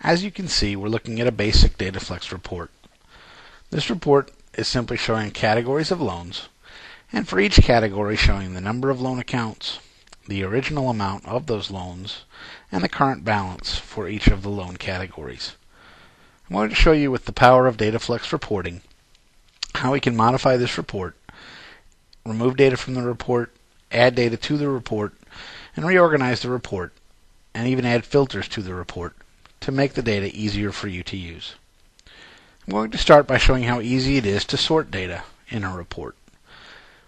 As you can see, we're looking at a basic DataFlex report. This report is simply showing categories of loans, and for each category showing the number of loan accounts, the original amount of those loans, and the current balance for each of the loan categories. I'm going to show you with the power of DataFlex reporting how we can modify this report, remove data from the report, add data to the report, and reorganize the report, and even add filters to the report to make the data easier for you to use. I'm going to start by showing how easy it is to sort data in a report.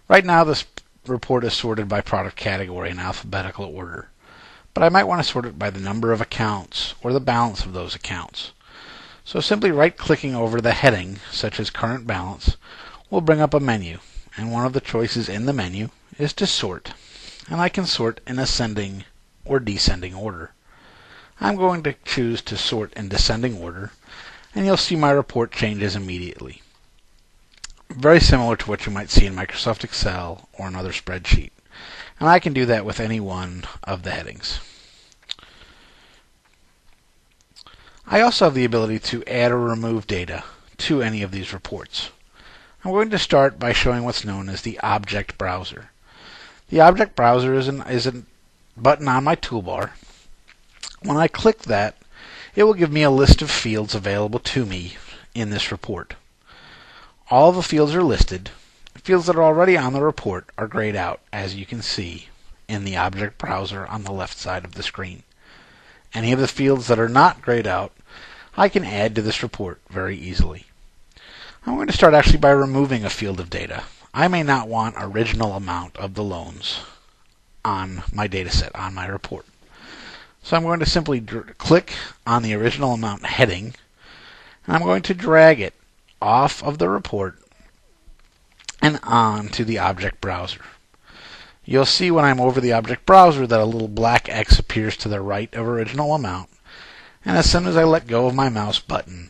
Right now this report is sorted by product category in alphabetical order, but I might want to sort it by the number of accounts or the balance of those accounts. So simply right-clicking over the heading, such as Current Balance, will bring up a menu, and one of the choices in the menu is to sort, and I can sort in ascending or descending order. I'm going to choose to sort in descending order, and you'll see my report changes immediately. Very similar to what you might see in Microsoft Excel or another spreadsheet. And I can do that with any one of the headings. I also have the ability to add or remove data to any of these reports. I'm going to start by showing what's known as the Object Browser. The Object Browser is a button on my toolbar. When I click that, it will give me a list of fields available to me in this report. All the fields are listed. Fields that are already on the report are grayed out, as you can see in the Object Browser on the left side of the screen. Any of the fields that are not grayed out, I can add to this report very easily. I'm going to start actually by removing a field of data. I may not want original amount of the loans on my data set, on my report. So I'm going to simply click on the original amount heading, and I'm going to drag it off of the report and on to the Object Browser. You'll see when I'm over the Object Browser that a little black X appears to the right of original amount, and as soon as I let go of my mouse button,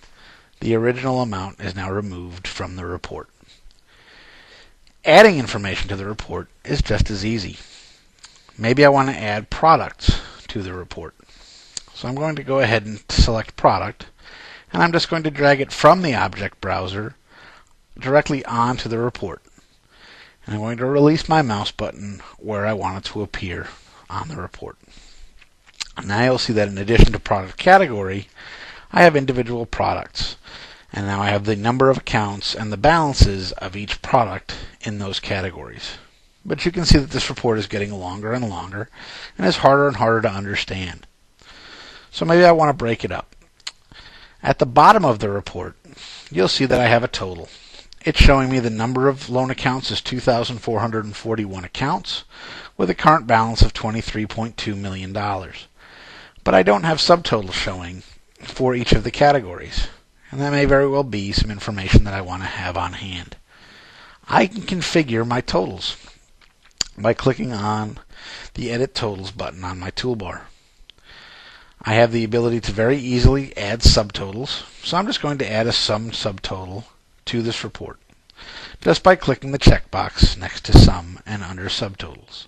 the original amount is now removed from the report. Adding information to the report is just as easy. Maybe I want to add products to the report. So I'm going to go ahead and select product, and I'm just going to drag it from the Object Browser directly onto the report. And I'm going to release my mouse button where I want it to appear on the report. And now you'll see that in addition to product category, I have individual products. And now I have the number of accounts and the balances of each product in those categories. But you can see that this report is getting longer and longer and is harder and harder to understand. So maybe I want to break it up. At the bottom of the report, you'll see that I have a total. It's showing me the number of loan accounts is 2,441 accounts with a current balance of $23.2 million. But I don't have subtotals showing for each of the categories. And that may very well be some information that I want to have on hand. I can configure my totals by clicking on the Edit Totals button on my toolbar. I have the ability to very easily add subtotals, so I'm just going to add a sum subtotal to this report, just by clicking the checkbox next to Sum and under Subtotals.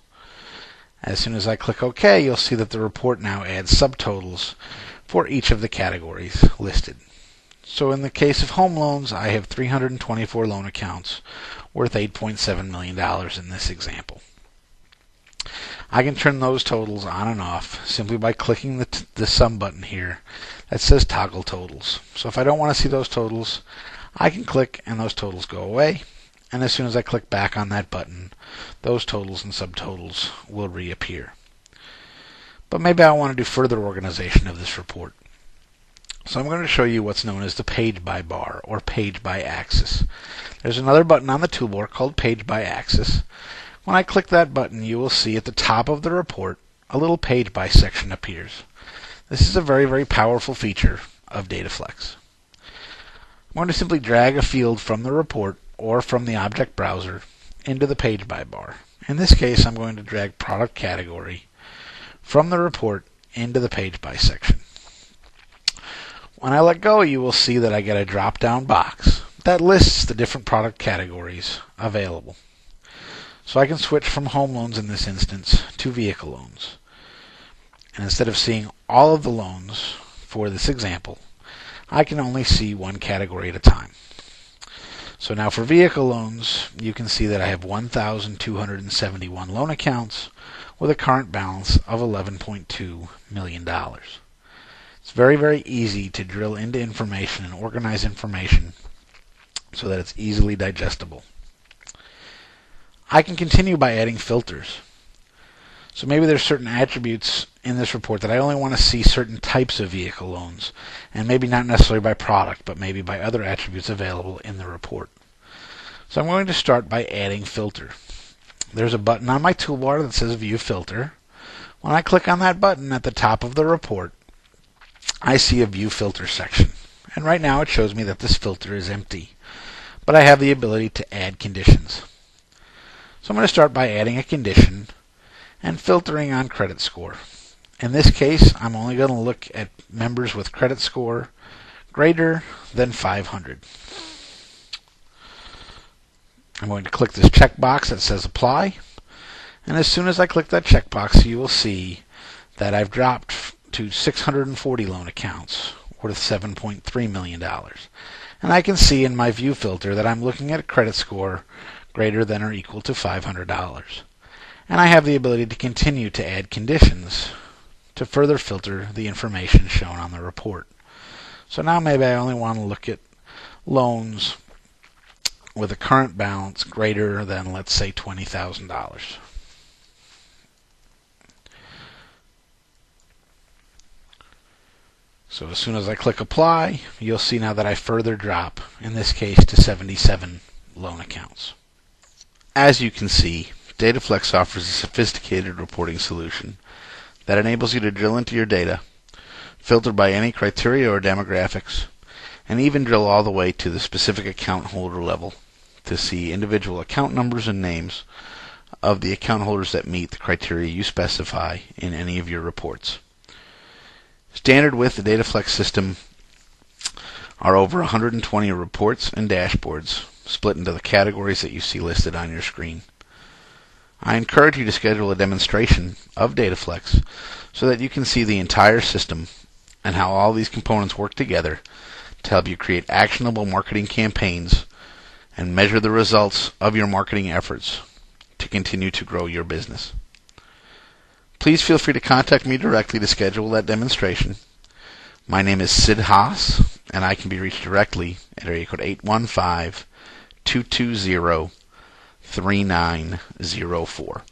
As soon as I click OK, you'll see that the report now adds subtotals for each of the categories listed. So in the case of home loans, I have 324 loan accounts worth $8.7 million in this example. I can turn those totals on and off simply by clicking the Sum button here that says Toggle Totals. So if I don't want to see those totals, I can click and those totals go away. And as soon as I click back on that button, those totals and subtotals will reappear. But maybe I want to do further organization of this report. So I'm going to show you what's known as the Page by Bar or Page by Axis. There's another button on the toolbar called Page by Axis. When I click that button, you will see at the top of the report a little page by section appears. This is a very, very powerful feature of DataFlex. I'm going to simply drag a field from the report or from the Object Browser into the Page by Bar. In this case, I'm going to drag Product Category from the report into the Page by section. When I let go, you will see that I get a drop-down box that lists the different product categories available. So I can switch from home loans in this instance to vehicle loans. And instead of seeing all of the loans for this example, I can only see one category at a time. So now for vehicle loans, you can see that I have 1,271 loan accounts with a current balance of $11.2 million. It's very, very easy to drill into information and organize information so that it's easily digestible. I can continue by adding filters. So maybe there's certain attributes in this report that I only want to see certain types of vehicle loans, and maybe not necessarily by product, but maybe by other attributes available in the report. So I'm going to start by adding filter. There's a button on my toolbar that says View Filter. When I click on that button at the top of the report, I see a View Filter section. And right now it shows me that this filter is empty, but I have the ability to add conditions. So I'm going to start by adding a condition and filtering on credit score. In this case, I'm only going to look at members with credit score greater than 500. I'm going to click this checkbox that says Apply, and as soon as I click that checkbox, you will see that I've dropped to 640 loan accounts worth $7.3 million. And I can see in my view filter that I'm looking at a credit score greater than or equal to $500. And I have the ability to continue to add conditions to further filter the information shown on the report. So now maybe I only want to look at loans with a current balance greater than, let's say, $20,000. So as soon as I click Apply, you'll see now that I further drop, in this case, to 77 loan accounts. As you can see, DataFlex offers a sophisticated reporting solution that enables you to drill into your data, filter by any criteria or demographics, and even drill all the way to the specific account holder level to see individual account numbers and names of the account holders that meet the criteria you specify in any of your reports. Standard with the DataFlex system are over 120 reports and dashboards split into the categories that you see listed on your screen. I encourage you to schedule a demonstration of DataFlex so that you can see the entire system and how all these components work together to help you create actionable marketing campaigns and measure the results of your marketing efforts to continue to grow your business. Please feel free to contact me directly to schedule that demonstration. My name is Sid Haas, and I can be reached directly at area code 815-220-3904.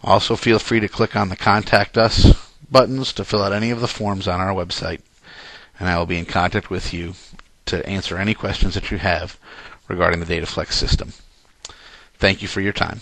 Also, feel free to click on the Contact Us buttons to fill out any of the forms on our website, and I will be in contact with you to answer any questions that you have regarding the DataFlex system. Thank you for your time.